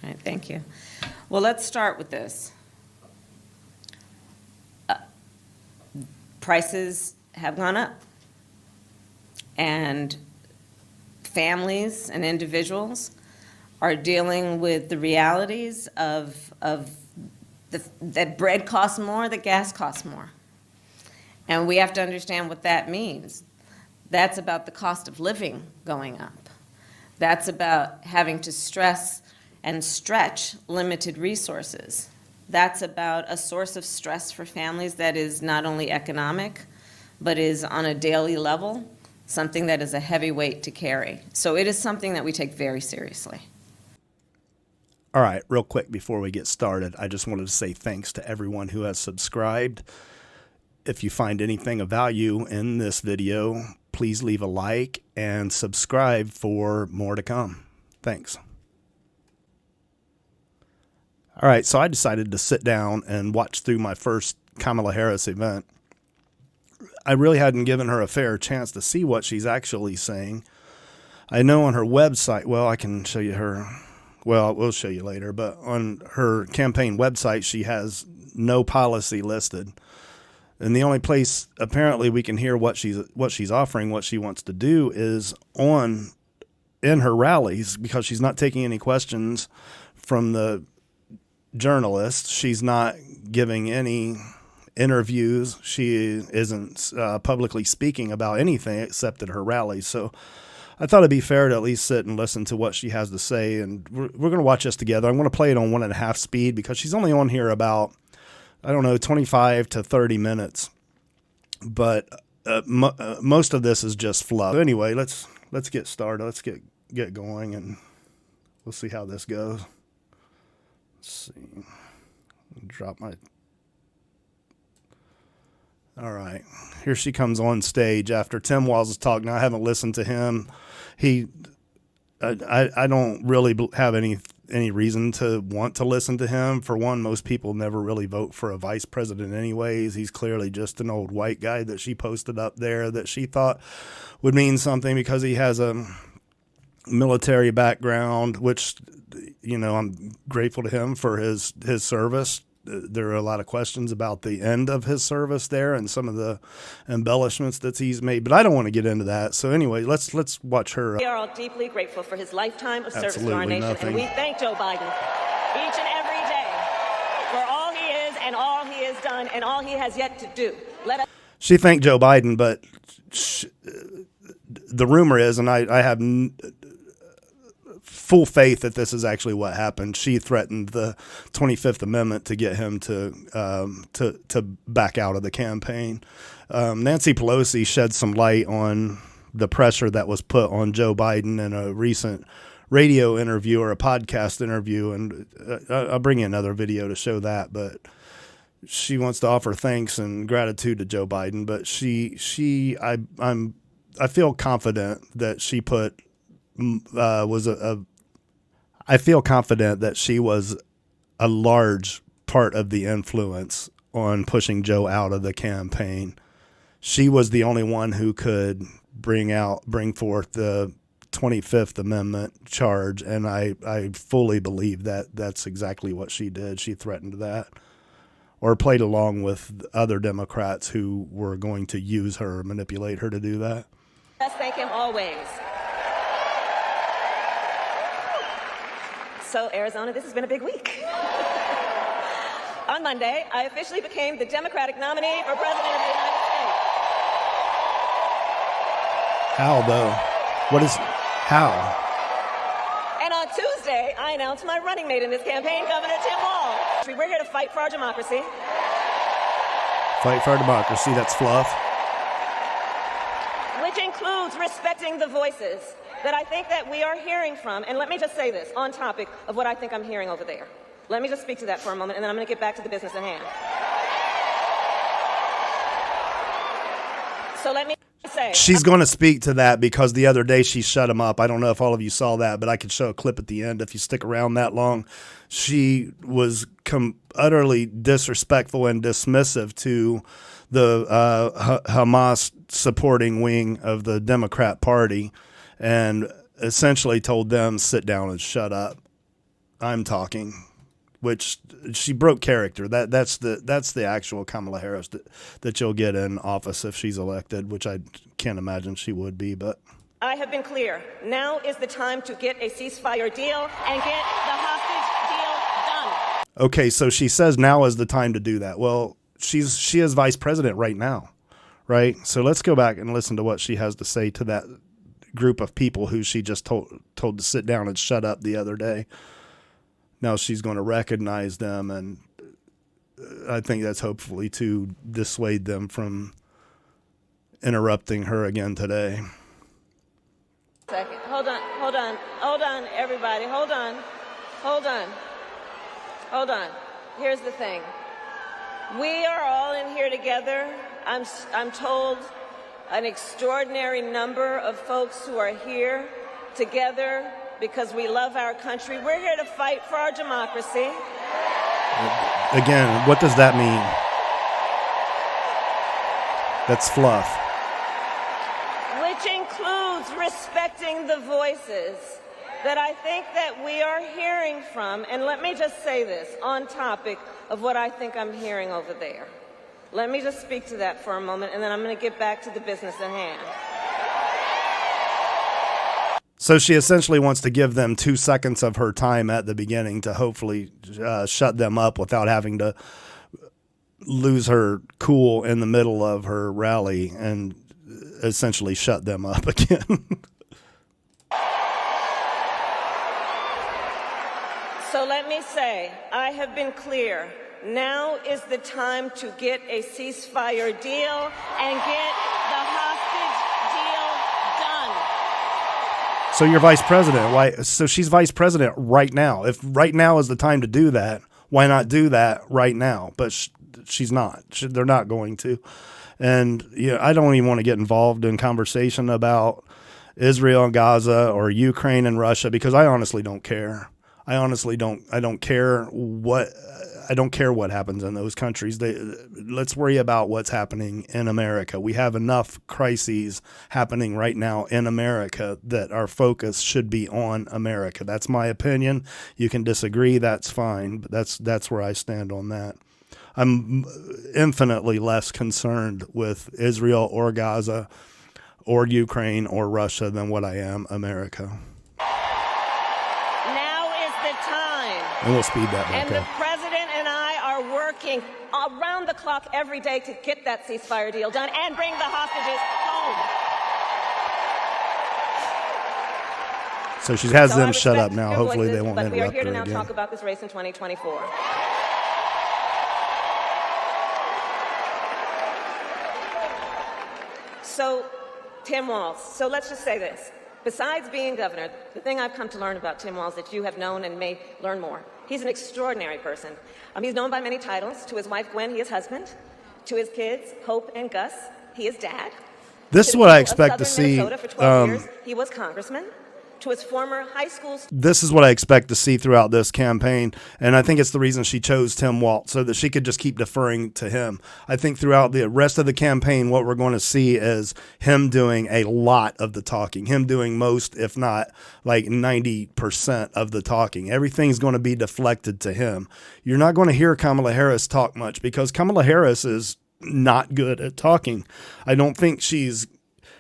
All right, thank you. Well, let's start with this. Prices have gone up, and families and individuals are dealing with the realities of that bread costs more, that gas costs more. And we have to understand what that means. That's about the cost of living going up. That's about having to stress and stretch limited resources. That's about a source of stress for families that is not only economic, but is on a daily level, something that is a heavy weight to carry. So it is something that we take very seriously. All right, real quick before we get started, I just wanted to say thanks to everyone who has subscribed. If you find anything of value in this video, please leave a like and subscribe for more to come. Thanks. All right, so I decided to sit down and watch through my first Kamala Harris event. I really hadn't given her a fair chance to see what she's actually saying. I know on her website, well, I can show you her, well, we'll show you later, but on her campaign website, she has no policy listed. And the only place apparently we can hear what she's offering, what she wants to do, is in her rallies, because she's not taking any questions from the journalists. She's not giving any interviews. She isn't publicly speaking about anything except at her rallies. So I thought it'd be fair to at least sit and listen to what she has to say. And we're going to watch this together. I'm going to play it on 1.5 speed because she's only on here about, I don't know, 25 to 30 minutes. But most of this is just fluff. So anyway, let's get started. Let's get going, and we'll see how this goes. Let's see. Drop my. All right. Here she comes on stage after Tim Walz's talk. Now, I haven't listened to him. I don't really have any reason to want to listen to him. For one, most people never really vote for a vice president anyways. He's clearly just an old white guy that she posted up there that she thought would mean something because he has a military background, which, you know, I'm grateful to him for his service. There are a lot of questions about the end of his service there and some of the embellishments that he's made, but I don't want to get into that. So anyway, let's watch her. We are all deeply grateful for his lifetime of service to our nation, nothing. and we thank Joe Biden each and every day for all he is and all he has done and all he has yet to do. She thanked Joe Biden, but the rumor is, and I have full faith that this is actually what happened. She threatened the 25th Amendment to get him to back out of the campaign. Nancy Pelosi shed some light on the pressure that was put on Joe Biden in a recent radio interview or a podcast interview, and I'll bring you another video to show that. But she wants to offer thanks and gratitude to Joe Biden. But I feel confident that she I feel confident that she was a large part of the influence on pushing Joe out of the campaign. She was the only one who could bring forth the 25th Amendment charge, and I fully believe that that's exactly what she did. She threatened that, or played along with other Democrats who were going to use her, manipulate her to do that. Let's thank him always. So, Arizona, this has been a big week. On Monday, I officially became the Democratic nominee for President of the United States. How, though? How? And on Tuesday, I announced my running mate in this campaign, Governor Tim Walz. We're here to fight for our democracy. Fight for our democracy, that's fluff. Which includes respecting the voices that I think that we are hearing from. And let me just say this on topic of what I think I'm hearing over there. Let me just speak to that for a moment, and then I'm going to get back to the business at hand. So let me say. She's going to speak to that because the other day she shut him up. I don't know if all of you saw that, but I could show a clip at the end if you stick around that long. She was utterly disrespectful and dismissive to the Hamas supporting wing of the Democrat Party, and essentially told them, sit down and shut up. I'm talking, which she broke character. That's the actual Kamala Harris that you'll get in office if she's elected, which I can't imagine she would be, but. I have been clear. Now is the time to get a ceasefire deal and get the hostage deal done. Okay, so she says now is the time to do that. Well, she is vice president right now, right? So let's go back and listen to what she has to say to that group of people who she just told to sit down and shut up the other day. Now she's going to recognize them, and I think that's hopefully to dissuade them from interrupting her again today. Second. Hold on, everybody. Hold on. Here's the thing. We are all in here together. I'm told an extraordinary number of folks who are here together because we love our country. We're here to fight for our democracy. Again, what does that mean? That's fluff. Which includes respecting the voices that I think that we are hearing from. And let me just say this on topic of what I think I'm hearing over there. Let me just speak to that for a moment, and then I'm going to get back to the business at hand. So she essentially wants to give them 2 seconds of her time at the beginning to hopefully shut them up without having to lose her cool in the middle of her rally and essentially shut them up again. So let me say, I have been clear. Now is the time to get a ceasefire deal and get the hostage deal done. So you're vice president. Why? So she's vice president right now. If right now is the time to do that, why not do that right now? But she's not. They're not going to. And I don't even want to get involved in conversation about Israel and Gaza or Ukraine and Russia because I honestly don't care. I don't care what happens in those countries. Let's worry about what's happening in America. We have enough crises happening right now in America that our focus should be on America. That's my opinion. You can disagree, that's fine, but that's where I stand on that. I'm infinitely less concerned with Israel or Gaza or Ukraine or Russia than what I am America. Now is the time. And we'll speed that back And the up. president and I are working around the clock every day to get that ceasefire deal done and bring the hostages home. So she has So I them shut respect up now. your Hopefully voices, they won't but we are interrupt here to her now again. talk about this race in 2024. So, Tim Walz. So let's just say this. Besides being governor, the thing I've come to learn about Tim Walz that you have known and may learn more, he's an extraordinary person. He's known by many titles. To his wife, Gwen, he is husband. To his kids, Hope and Gus, he is dad. This To is the what I people of expect to Southern see. Minnesota for 12 years, he was congressman. To his former high school This is what I expect to see throughout this campaign, and I think it's the reason she chose Tim Walz, so that she could just keep deferring to him. I think throughout the rest of the campaign, what we're going to see is him doing a lot of the talking, him doing most, if not like 90% of the talking. Everything's going to be deflected to him. You're not going to hear Kamala Harris talk much because Kamala Harris is not good at talking. I don't think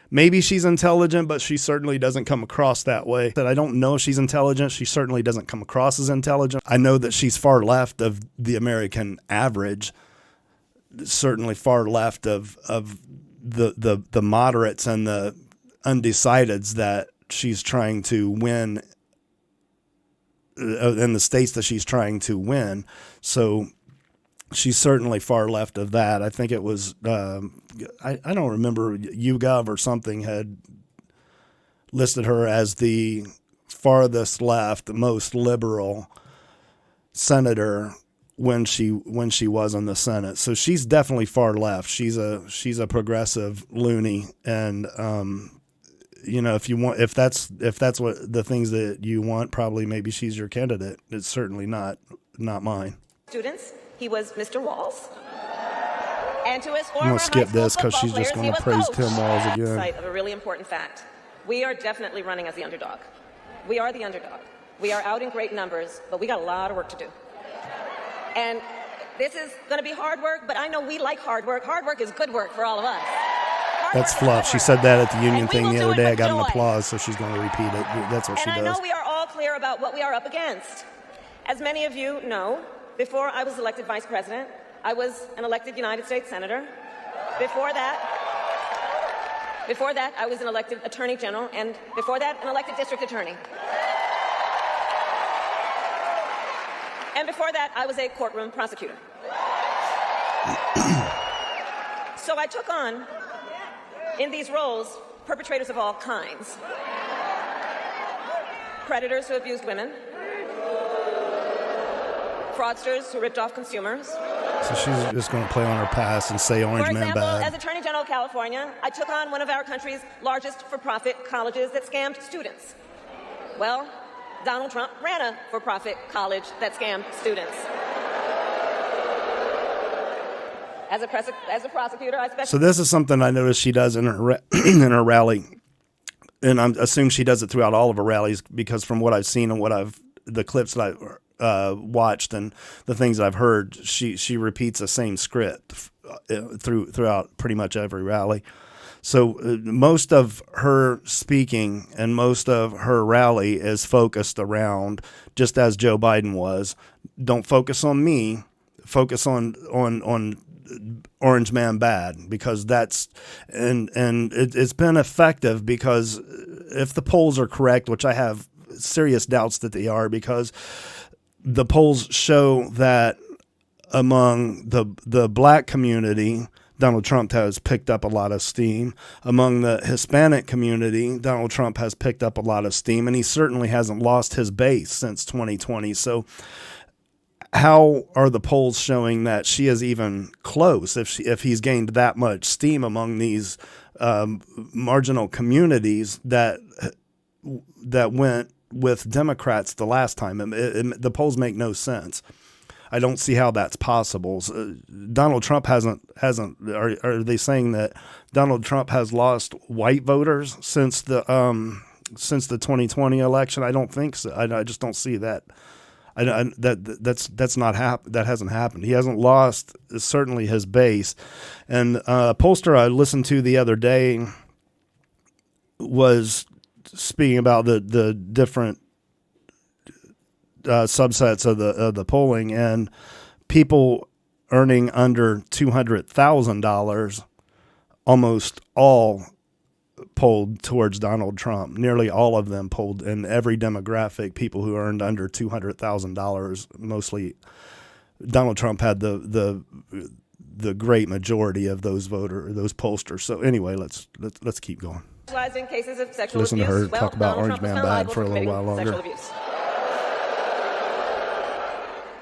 maybe she's intelligent, but she certainly doesn't come across that way. That I don't know if she's intelligent. She certainly doesn't come across as intelligent. I know that she's far left of the American average, certainly far left of the moderates and the undecideds that she's trying to win in the states that she's trying to win. So she's certainly far left of that. I think it was, I don't remember, YouGov or something had listed her as the farthest left, most liberal senator when she was in the Senate. So she's definitely far left. She's a progressive loony, and if that's what the things that you want, probably maybe she's your candidate. It's certainly not mine. students, he was Mr. Walz. And to his I'm former gonna skip high school this because football she's just players, going to he was praise coach. Tim Walz again. Sight of a really important fact. We are definitely running as the underdog. We are the underdog. We are out in great numbers, but we got a lot of work to do. And this is going to be hard work, but I know we like hard work. Hard work is good work for all of us. That's fluff. She said that at the union And we thing will the do other it day. I with got an joy. applause, so she's going to repeat it. That's what she And I does. know we are all clear about what we are up against. As many of you know, before I was elected vice president, I was an elected United States senator. Before that, I was an elected attorney general, and before that, an elected district attorney. And before that, I was a courtroom prosecutor. So I took on, in these roles, perpetrators of all kinds. Predators who abused women. Fraudsters who ripped off consumers. So she's just going to play on her past and say Orange For Man example, bad. as Attorney General of California, I took on one of our country's largest for-profit colleges that scammed students. Well, Donald Trump ran a for-profit college that scammed students. As a prosecutor, I specialize. So this is something I noticed she does in her in her rally, and I assume she does it throughout all of her rallies because from what I've seen and the clips that I've watched and the things I've heard, she repeats the same script throughout pretty much every rally. So most of her speaking and most of her rally is focused around, just as Joe Biden was, don't focus on me, focus on Orange Man bad, because that's it's been effective, because if the polls are correct, which I have serious doubts that they are, because the polls show that among the black community, Donald Trump has picked up a lot of steam. Among the Hispanic community, Donald Trump has picked up a lot of steam, and he certainly hasn't lost his base since 2020. So how are the polls showing that she is even close if he's gained that much steam among these marginal communities that went with Democrats the last time? The polls make no sense. I don't see how that's possible. Donald Trump hasn't. Are they saying that Donald Trump has lost white voters since the 2020 election? I don't think so. I just don't see that. That's not that hasn't happened. He hasn't lost certainly his base. And a pollster I listened to the other day was speaking about the different subsets of the polling, and people earning under $200,000 almost all polled towards Donald Trump. Nearly all of them polled in every demographic. People who earned under $200,000, mostly Donald Trump had the great majority of those pollsters. So anyway, let's keep going. In cases of sexual Listen to abuse. her talk about Orange Man bad for a little while longer. Sexual abuse.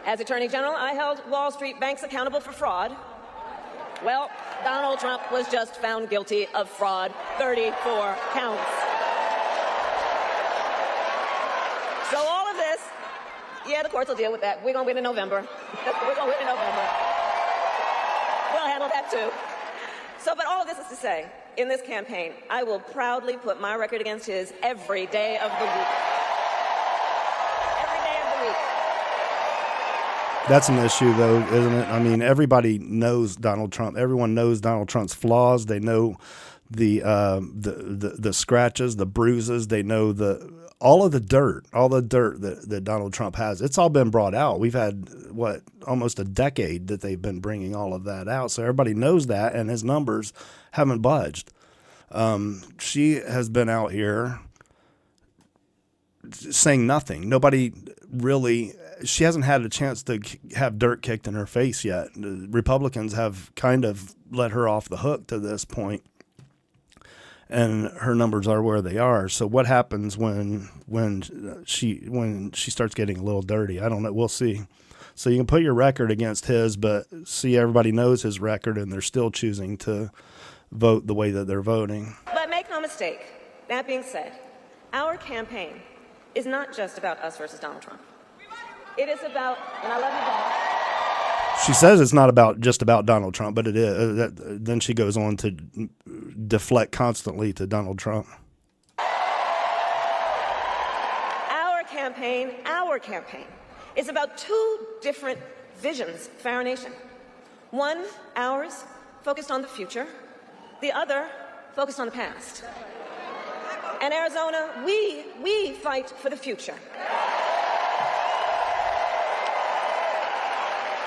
As Attorney General, I held Wall Street banks accountable for fraud. Well, Donald Trump was just found guilty of fraud, 34 counts. So all of this, yeah, the courts will deal with that. We're going to win in November. We're going to win in November. We'll handle that too. So, but all of this is to say, in this campaign, I will proudly put my record against his every day of the week. Every day of the week. That's an issue, though, isn't it? I mean, everybody knows Donald Trump. Everyone knows Donald Trump's flaws. They know the scratches, the bruises. They know all the dirt that Donald Trump has. It's all been brought out. We've had almost a decade that they've been bringing all of that out. So everybody knows that, and his numbers haven't budged. She has been out here saying nothing. Nobody really. She hasn't had a chance to have dirt kicked in her face yet. The Republicans have kind of let her off the hook to this point, and her numbers are where they are. So what happens when she starts getting a little dirty? I don't know. We'll see. So you can put your record against his, but see, everybody knows his record, and they're still choosing to vote the way that they're voting. But make no mistake, that being said, our campaign is not just about us versus Donald Trump. It is about, and I love you, Bob. She says it's not just about Donald Trump, but it is. Then she goes on to deflect constantly to Donald Trump. Our campaign, our campaign, is about two different visions for our nation. One, ours, focused on the future. The other, focused on the past. And Arizona, we fight for the future.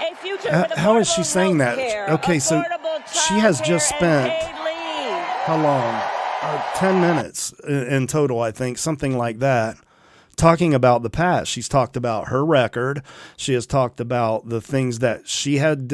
A future with how is she affordable saying that? healthcare, Okay, so affordable she has just childcare, and spent paid leave. how long? 10 minutes in total, I think, something like that, talking about the past. She's talked about her record. She has talked about the things that she the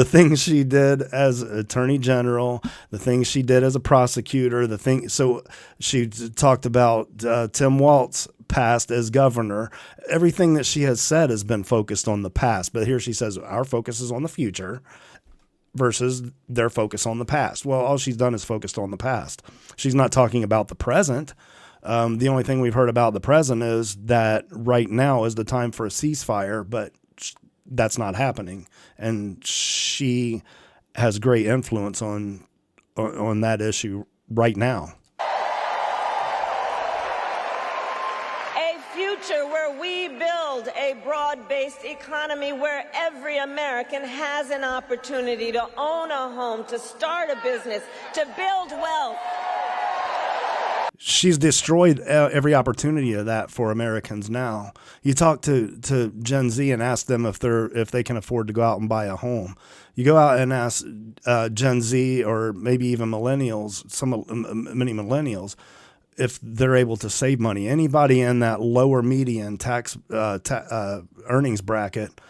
things she did as attorney general, the things she did as a prosecutor, so she talked about Tim Walz's past as governor. Everything that she has said has been focused on the past, but here she says our focus is on the future versus their focus on the past. Well, all she's done is focused on the past. She's not talking about the present. The only thing we've heard about the present is that right now is the time for a ceasefire, but that's not happening. And she has great influence on that issue right now. A future where we build a broad-based economy where every American has an opportunity to own a home, to start a business, to build wealth. She's destroyed every opportunity of that for Americans now. You talk to Gen Z and ask them if they can afford to go out and buy a home. You go out and ask Gen Z or maybe even millennials, many millennials, if they're able to save money. Anybody in that lower median tax earnings bracket,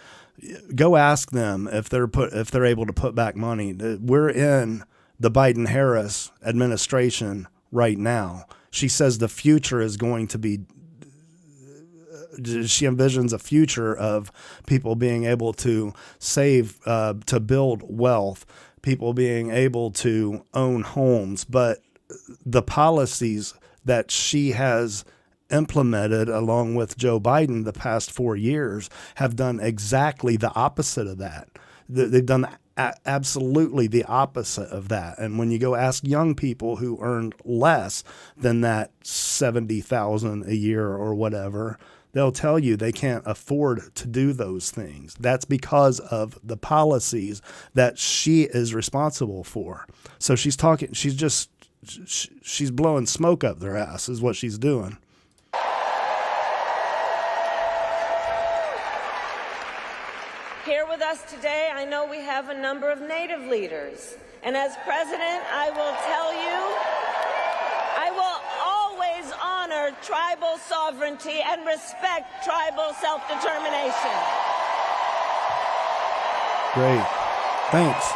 go ask them if they're able to put back money. We're in the Biden-Harris administration right now. She says the future is going to be, she envisions a future of people being able to save, to build wealth, people being able to own homes. But the policies that she has implemented along with Joe Biden the past 4 years have done exactly the opposite of that. They've done absolutely the opposite of that. And when you go ask young people who earn less than that $70,000 a year or whatever, they'll tell you they can't afford to do those things. That's because of the policies that she is responsible for. So she's blowing smoke up their ass is what she's doing. Here with us today, I know we have a number of Native leaders. And as president, I will tell you, I will always honor tribal sovereignty and respect tribal self-determination. Great. Thanks.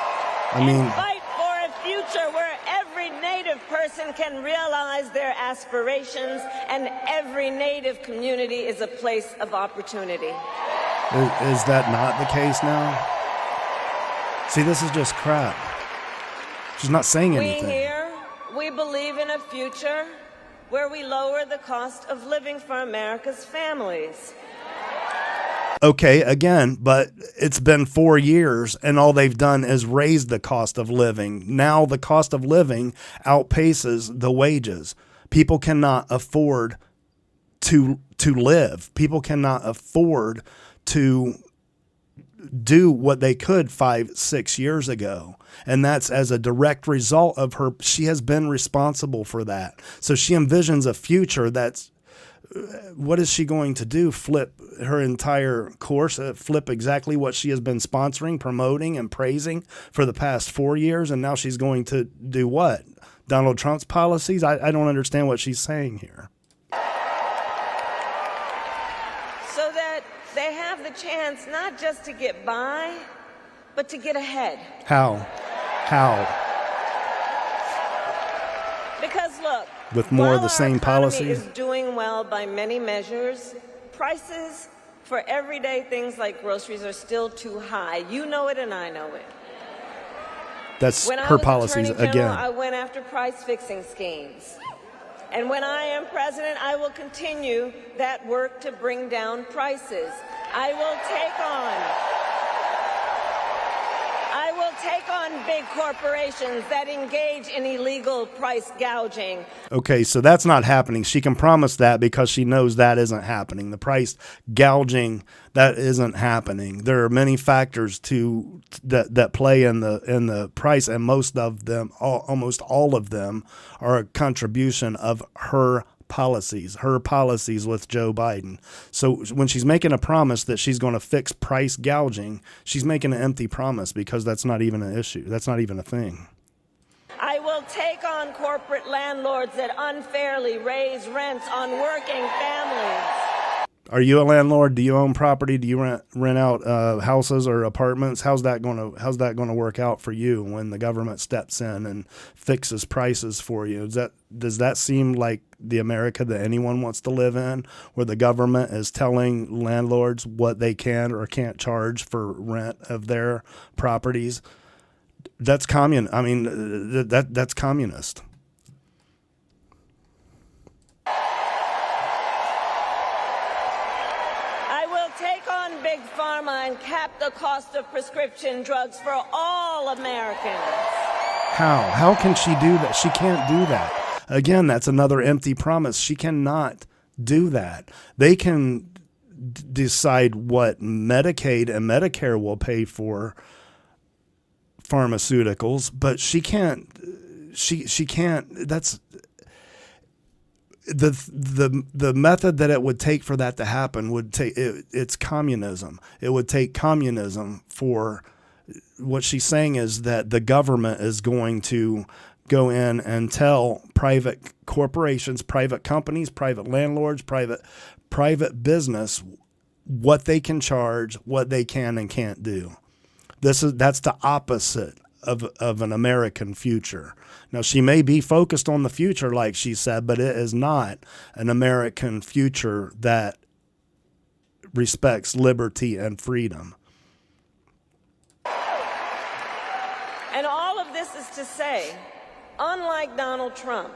And fight for a future where every Native person can realize their aspirations and every Native community is a place of opportunity. Is that not the case now? See, this is just crap. She's not saying anything. We believe in a future where we lower the cost of living for America's families. Okay, again, but it's been 4 years and all they've done is raise the cost of living. Now the cost of living outpaces the wages. People cannot afford to live. People cannot afford to do what they could 5-6 years ago. And that's as a direct result of her. She has been responsible for that. So she envisions a future that's, what is she going to do? Flip her entire course, flip exactly what she has been sponsoring, promoting, and praising for the past 4 years. And now she's going to do what? Donald Trump's policies? I don't understand what she's saying here. So that they have the chance not just to get by, but to get ahead. How? Because look, with more of the same while our policies? economy is doing well by many measures, prices for everyday things like groceries are still too high. You know it and I know it. That's When her I was policies Attorney General, again. I went after price-fixing schemes. And when I am president, I will continue that work to bring down prices. I will will take on big corporations that engage in illegal price gouging. Okay, so that's not happening. She can promise that because she knows that isn't happening. The price gouging, that isn't happening. There are many factors that play in the price, and most of them, almost all of them, are a contribution of her policies with Joe Biden. So when she's making a promise that she's going to fix price gouging, she's making an empty promise because that's not even an issue. That's not even a thing. I will take on corporate landlords that unfairly raise rents on working families. Are you a landlord? Do you own property? Do you rent out houses or apartments? How's that going to work out for you when the government steps in and fixes prices for you? Does that seem like the America that anyone wants to live in, where the government is telling landlords what they can or can't charge for rent of their properties? That's that's communist. Big pharma and cap the cost of prescription drugs for all Americans. How can she do that? She can't do that. Again, that's another empty promise. She cannot do that. They can decide what Medicaid and Medicare will pay for pharmaceuticals, but she can't. She can't. That's the method that it would take for that to happen would take it's communism. It would take communism for what she's saying is that the government is going to go in and tell private corporations, private companies, private landlords, private business what they can charge, what they can and can't do. That's the opposite of an American future. Now, she may be focused on the future, like she said, but it is not an American future that respects liberty and freedom. And all of this is to say, unlike Donald Trump,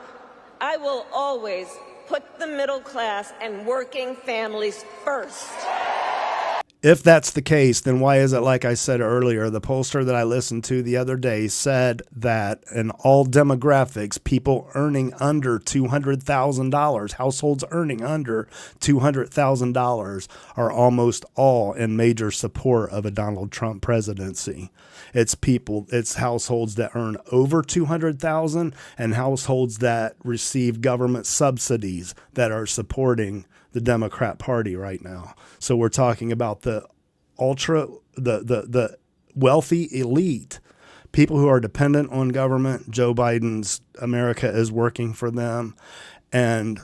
I will always put the middle class and working families first. If that's the case, then why is it, like I said earlier, the pollster that I listened to the other day said that in all demographics, people earning under $200,000, households earning under $200,000 are almost all in major support of a Donald Trump presidency. It's households that earn over $200,000 and households that receive government subsidies that are supporting the Democrat Party right now. So we're talking about the wealthy elite, people who are dependent on government. Joe Biden's America is working for them, and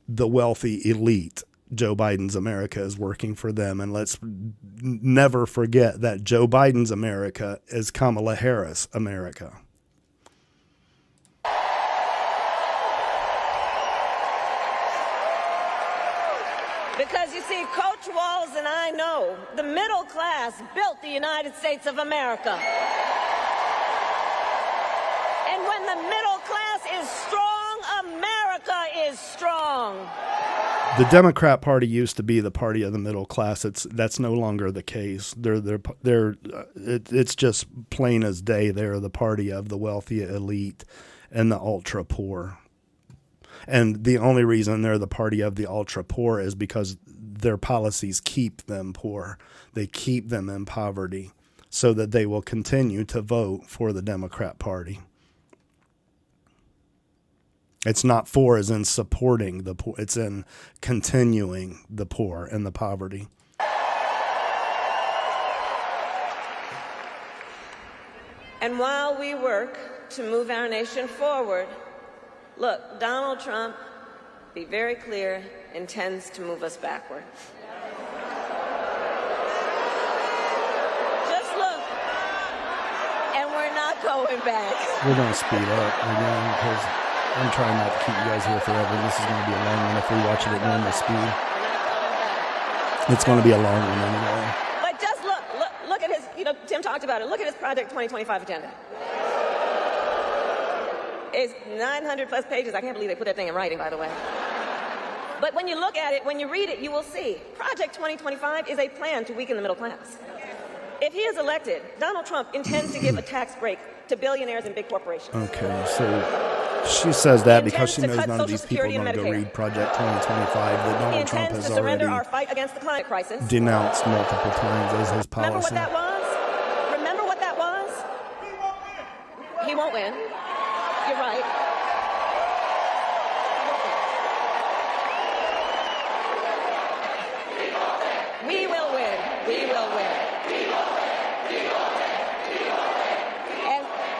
the wealthy elite, Joe Biden's America is working for them. And let's never forget that Joe Biden's America is Kamala Harris' America. Because you see, Coach Walls and I know the middle class built the United States of America. And when the middle class is strong, America is strong. The Democrat Party used to be the party of the middle class. That's no longer the case. It's just plain as day. They're the party of the wealthy elite and the ultra poor. And the only reason they're the party of the ultra poor is because their policies keep them poor. They keep them in poverty so that they will continue to vote for the Democrat Party. It's not for as in supporting the poor. It's in continuing the poor and the poverty. And while we work to move our nation forward, look, Donald Trump, be very clear, intends to move us backward. Just look, and we're not going back. We're going to speed up again because I'm trying not to keep you guys here forever. This is going to be a long one if we watch it at normal speed. It's going to be a long one anyway. But just look at his, Tim talked about it. Look at his Project 2025 agenda. It's 900 plus pages. I can't believe they put that thing in writing, by the way. But when you look at it, when you read it, you will see Project 2025 is a plan to weaken the middle class. If he is elected, Donald Trump intends to give a tax break to billionaires and big corporations. Okay, so she says that because she knows Intends to cut none of these Social people are Security going to and go Medicare. read Project 2025 that He Donald Trump intends has to surrender already our fight against the climate crisis. denounced multiple times as his Remember what policy. that was? Remember what that was? He won't win. You're right. We will win. We will win.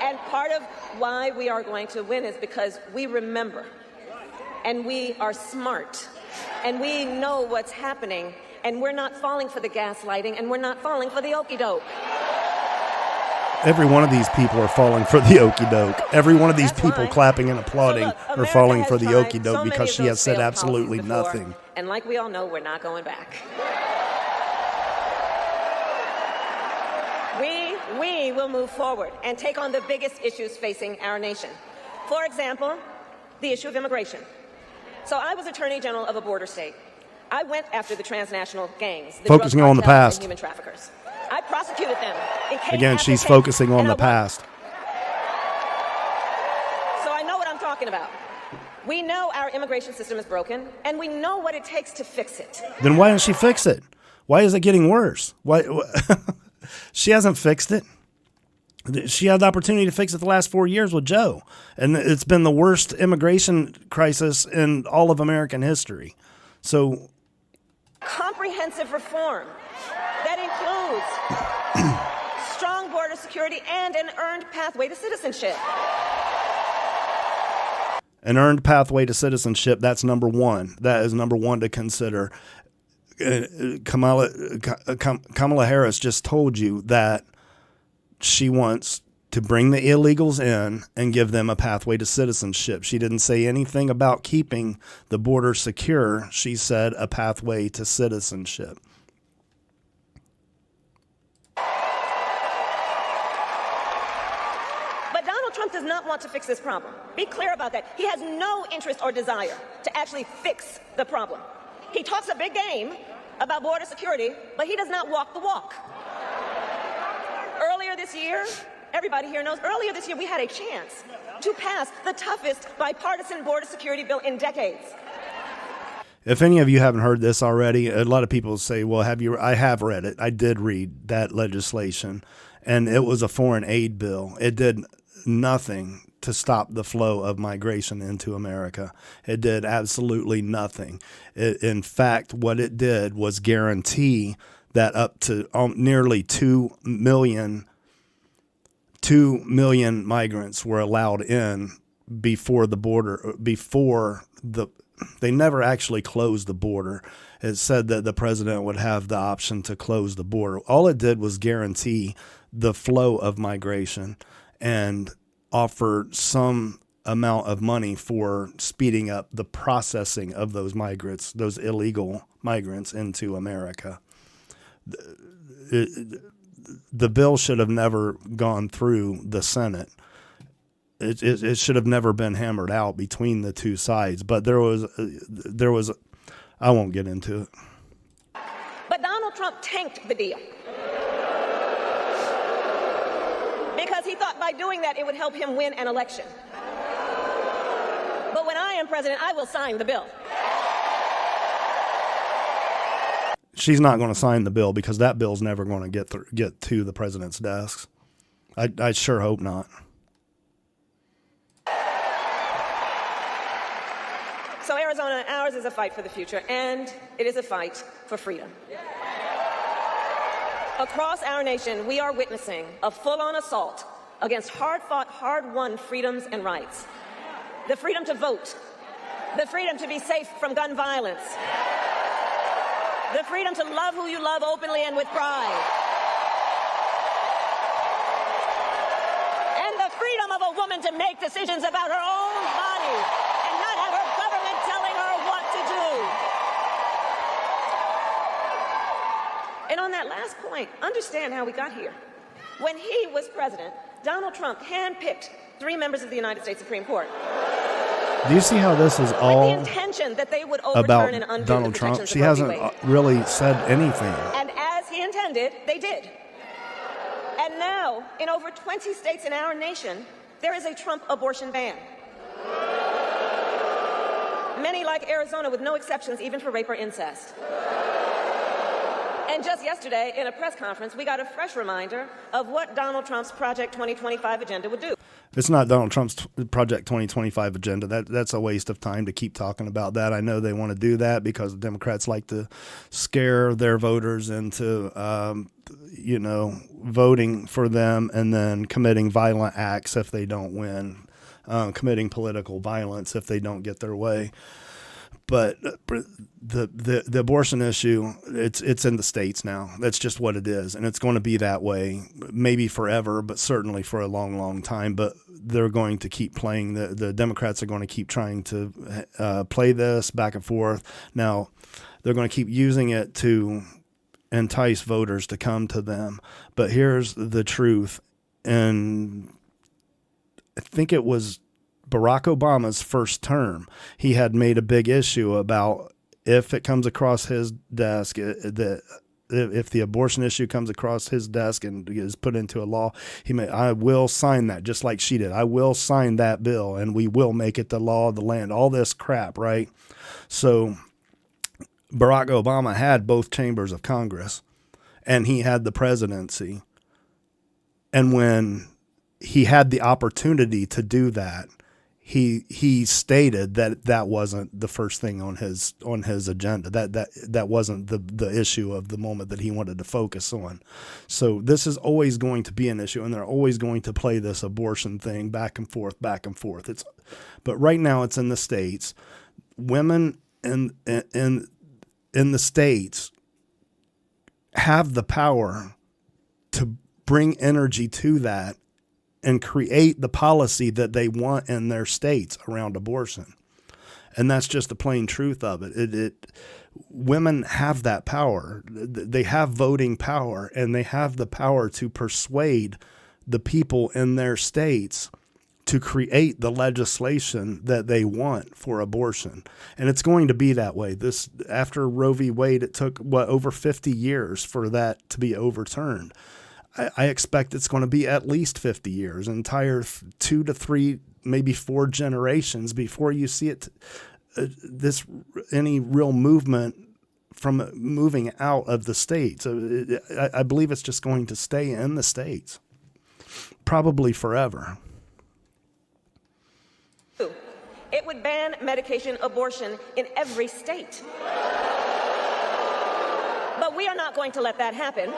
And part of why we are going to win is because we remember, and we are smart, and we know what's happening, and we're not falling for the gaslighting, and we're not falling for the okie doke. Every one of these people are falling for the okey doke. Every one of these That's people why. clapping and applauding So look, are America falling has for the tried okey so doke many because of she those has said failed absolutely policies before, nothing. And like we all know, we're not going back. We will move forward and take on the biggest issues facing our nation. For example, the issue of immigration. So I was Attorney General of a border state. I went after the transnational gangs, the Focusing drug on the cartels, past. and human traffickers. I prosecuted them in case Again, after she's case, focusing on and the I won. past. So I know what I'm talking about. We know our immigration system is broken, and we know what it takes to fix it. Then why doesn't she fix it? Why is it getting worse? Why? She hasn't fixed it. She had the opportunity to fix it the last 4 years with Joe, and it's been the worst immigration crisis in all of American history. So Comprehensive reform that includes strong border security and an earned pathway to citizenship. an earned pathway to citizenship, that's number one. That is number one to consider. Kamala Harris just told you that she wants to bring the illegals in and give them a pathway to citizenship. She didn't say anything about keeping the border secure. She said a pathway to citizenship. But Donald Trump does not want to fix this problem. Be clear about that. He has no interest or desire to actually fix the problem. He talks a big game about border security, but he does not walk the walk. Earlier this year, everybody here knows, earlier this year we had a chance to pass the toughest bipartisan border security bill in decades. If any of you haven't heard this already, a lot of people say, well, have you? I have read it. I did read that legislation, and it was a foreign aid bill. It did nothing to stop the flow of migration into America. It did absolutely nothing. In fact, what it did was guarantee that up to nearly 2 million migrants were allowed in before the border, they never actually closed the border. It said that the president would have the option to close the border. All it did was guarantee the flow of migration and offer some amount of money for speeding up the processing of those migrants, those illegal migrants into America. The bill should have never gone through the Senate. It should have never been hammered out between the two sides. But there was, I won't get into it. But Donald Trump tanked the deal because he thought by doing that it would help him win an election. But when I am president, I will sign the bill. She's not going to sign the bill because that bill's never going to get to the president's desk. I sure hope not. So Arizona, ours is a fight for the future, and it is a fight for freedom. Across our nation, we are witnessing a full-on assault against hard-fought, hard-won freedoms and rights. The freedom to vote, the freedom to be safe from gun violence, the freedom to love who you love openly and with pride, and the freedom of a woman to make decisions about her own body and not have her government telling her what to do. And on that last point, understand how we got here. When he was president, Donald Trump handpicked 3 members of the United States Supreme Court. Do you see how this is With all the intention that they would about overturn and undo Donald the Trump? protections She of Roe v. hasn't Wade. really said anything. And as he intended, they did. And now, in over 20 states in our nation, there is a Trump abortion ban. Many like Arizona with no exceptions even for rape or incest. And just yesterday, in a press conference, we got a fresh reminder of what Donald Trump's Project 2025 agenda would do. It's not Donald Trump's Project 2025 agenda. That's a waste of time to keep talking about that. I know they want to do that because the Democrats like to scare their voters into, voting for them and then committing violent acts if they don't win, committing political violence if they don't get their way. But the abortion issue, it's in the states now. That's just what it is, and it's going to be that way, maybe forever, but certainly for a long, long time. But they're going to keep playing. The Democrats are going to keep trying to play this back and forth. Now, they're going to keep using it to entice voters to come to them. But here's the truth, and I think it was Barack Obama's first term, he had made a big issue about if it comes across his desk, if the abortion issue comes across his desk and is put into a law, I will sign that, just like she did. I will sign that bill, and we will make it the law of the land. All this crap, right? So Barack Obama had both chambers of Congress, and he had the presidency. And when he had the opportunity to do that, he stated that wasn't the first thing on his agenda. That wasn't the issue of the moment that he wanted to focus on. So this is always going to be an issue, and they're always going to play this abortion thing back and forth. But right now it's in the states. Women in the states have the power to bring energy to that and create the policy that they want in their states around abortion. And that's just the plain truth of it. Women have that power. They have voting power, and they have the power to persuade the people in their states to create the legislation that they want for abortion. And it's going to be that way. After Roe v. Wade, it took, over 50 years for that to be overturned. I expect it's going to be at least 50 years, entire 2 to 3, maybe 4 generations before you see it, any real movement from moving out of the states. I believe it's just going to stay in the states, probably forever. It would ban medication abortion in every state. But we are not going to let that happen.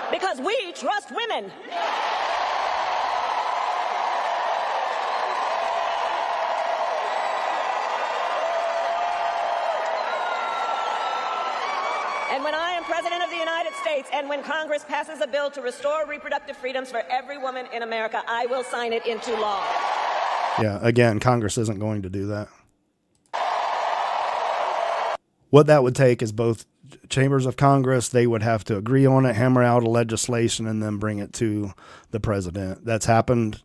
Because we trust women. And when I am President of the United States, and when Congress passes a bill to restore reproductive freedoms for every woman in America, I will sign it into law. Yeah, again, Congress isn't going to do that. What that would take is both chambers of Congress. They would have to agree on it, hammer out a legislation, and then bring it to the president. That's happened.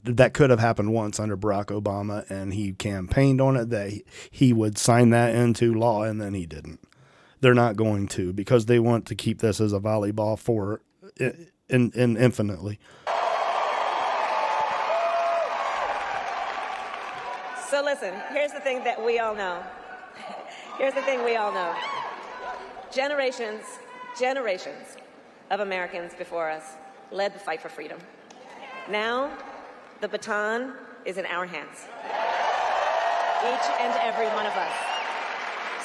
That could have happened once under Barack Obama, and he campaigned on it that he would sign that into law, and then he didn't. They're not going to, because they want to keep this as a volleyball for infinitely. So listen, here's the thing that we all know. Generations of Americans before us led the fight for freedom. Now, the baton is in our hands. Each and every one of us.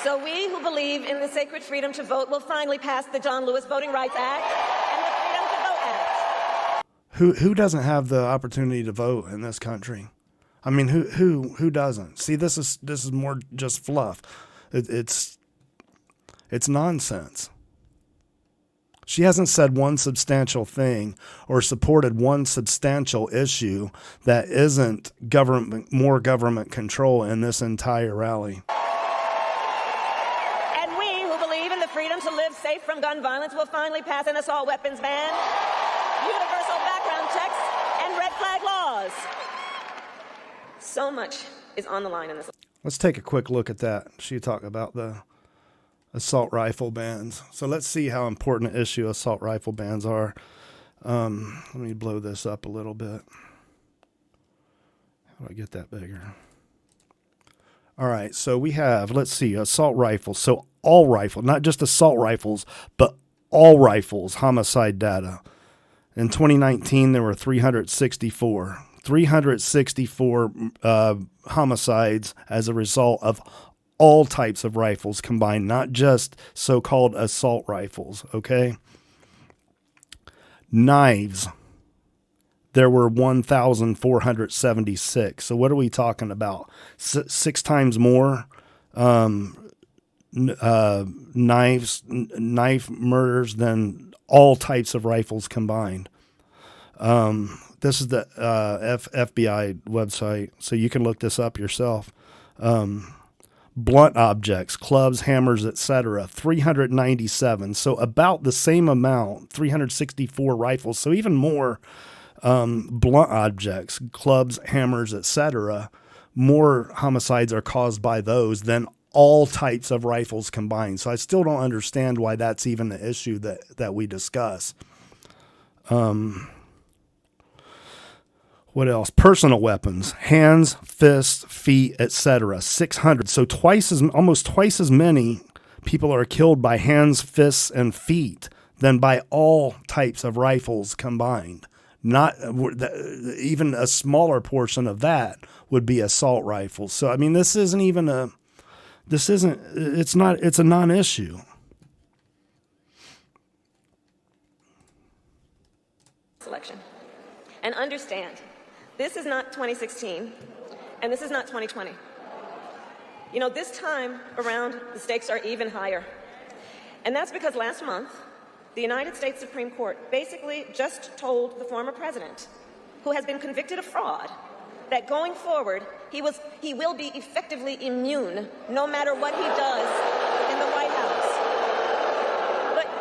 So we who believe in the sacred freedom to vote will finally pass the John Lewis Voting Rights Act and the Freedom to Vote Act. Who doesn't have the opportunity to vote in this country? I mean, who doesn't? See, this is more just fluff. It's nonsense. She hasn't said one substantial thing or supported one substantial issue that isn't more government control in this entire rally. And we who believe in the freedom to live safe from gun violence will finally pass an assault weapons ban, universal background checks, and red flag laws. So much is on the line in this. Let's take a quick look at that. She talked about the Assault rifle bans. So let's see how important an issue assault rifle bans are. Let me blow this up a little bit. How do I get that bigger? All right, so we have, let's see, assault rifles. So all rifles, not just assault rifles, but all rifles, homicide data. In 2019, there were 364. 364 homicides as a result of all types of rifles combined, not just so-called assault rifles, okay? Knives, there were 1,476. So what are we talking about? Six times more knife murders than all types of rifles combined. This is the FBI website, so you can look this up yourself. Blunt objects, clubs, hammers, etc., 397. So about the same amount, 364 rifles. So even more blunt objects, clubs, hammers, etc. More homicides are caused by those than all types of rifles combined. So I still don't understand why that's even the issue that we discuss. What else? Personal weapons, hands, fists, feet, etc. 600. So almost twice as many people are killed by hands, fists, and feet than by all types of rifles combined. Not even a smaller portion of that would be assault rifles. So I mean, it's a non-issue. Election. And understand, this is not 2016, and this is not 2020. You know, this time around, the stakes are even higher. And that's because last month, the United States Supreme Court basically just told the former president, who has been convicted of fraud, that going forward, he will be effectively immune no matter what he does in the White House.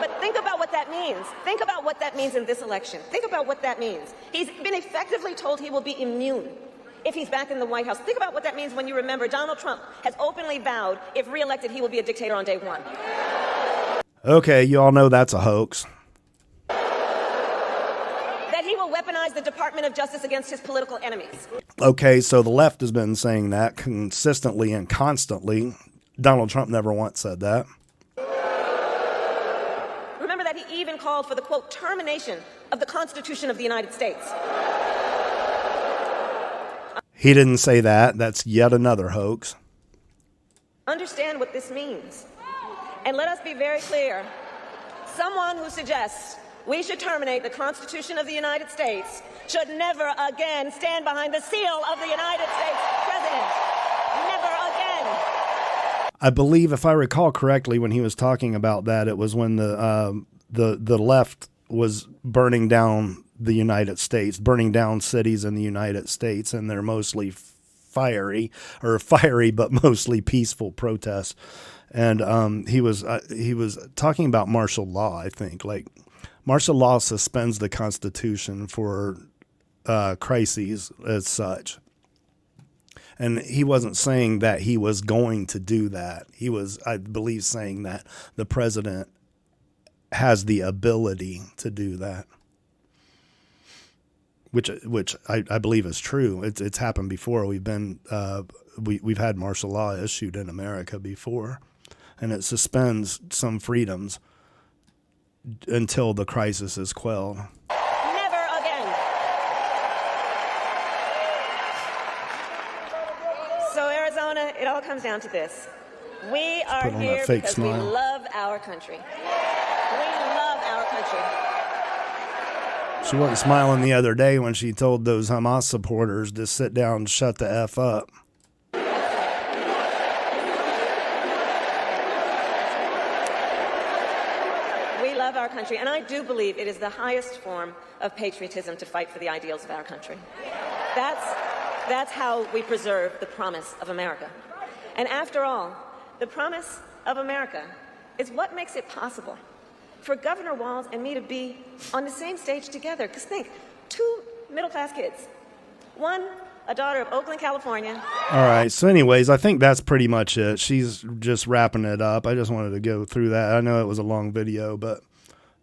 But think about what that means. Think about what that means in this election. Think about what that means. He's been effectively told he will be immune if he's back in the White House. Think about what that means when you remember Donald Trump has openly vowed, if reelected, he will be a dictator on day one. Okay, you all know that's a hoax. That he will weaponize the Department of Justice against his political enemies. Okay, so the left has been saying that consistently and constantly. Donald Trump never once said that. Remember that he even called for the, quote, termination of the Constitution of the United States. He didn't say that. That's yet another hoax. Understand what this means. And let us be very clear. Someone who suggests we should terminate the Constitution of the United States should never again stand behind the seal of the United States President. Never again. I believe, if I recall correctly, when he was talking about that, it was when the left was burning down the United States, burning down cities in the United States, and they're mostly fiery but mostly peaceful protests. And he was talking about martial law. I think like martial law suspends the Constitution for crises as such. And he wasn't saying that he was going to do that. He was, I believe, saying that the president has the ability to do that, which I believe is true. It's happened before. We've had martial law issued in America before, and it suspends some freedoms until the crisis is quelled. Never again. So Arizona, it all comes down to this. We are here because we love our country. We love our country. She wasn't smiling the other day when she told those Hamas supporters to sit down and shut the F up. We love our country, and I do believe it is the highest form of patriotism to fight for the ideals of our country. That's how we preserve the promise of America. And after all, the promise of America is what makes it possible for Governor Walz and me to be on the same stage together. Because think, two middle-class kids, one a daughter of Oakland, California. All right. So, anyways, I think that's pretty much it. She's just wrapping it up. I just wanted to go through that. I know it was a long video, but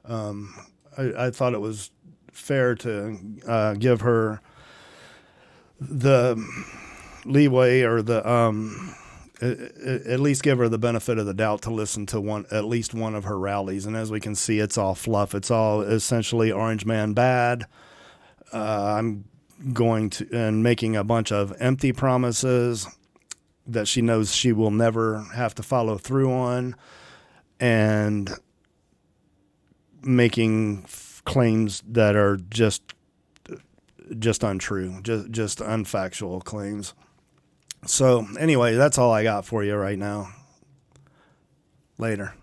I thought it was fair to give her the leeway, or the at least give her the benefit of the doubt to listen to at least one of her rallies. And as we can see, it's all fluff. It's all essentially Orange Man bad. I'm going to and making a bunch of empty promises that she knows she will never have to follow through on, and making claims that are just untrue, just unfactual claims. So anyway, that's all I got for you right now. Later.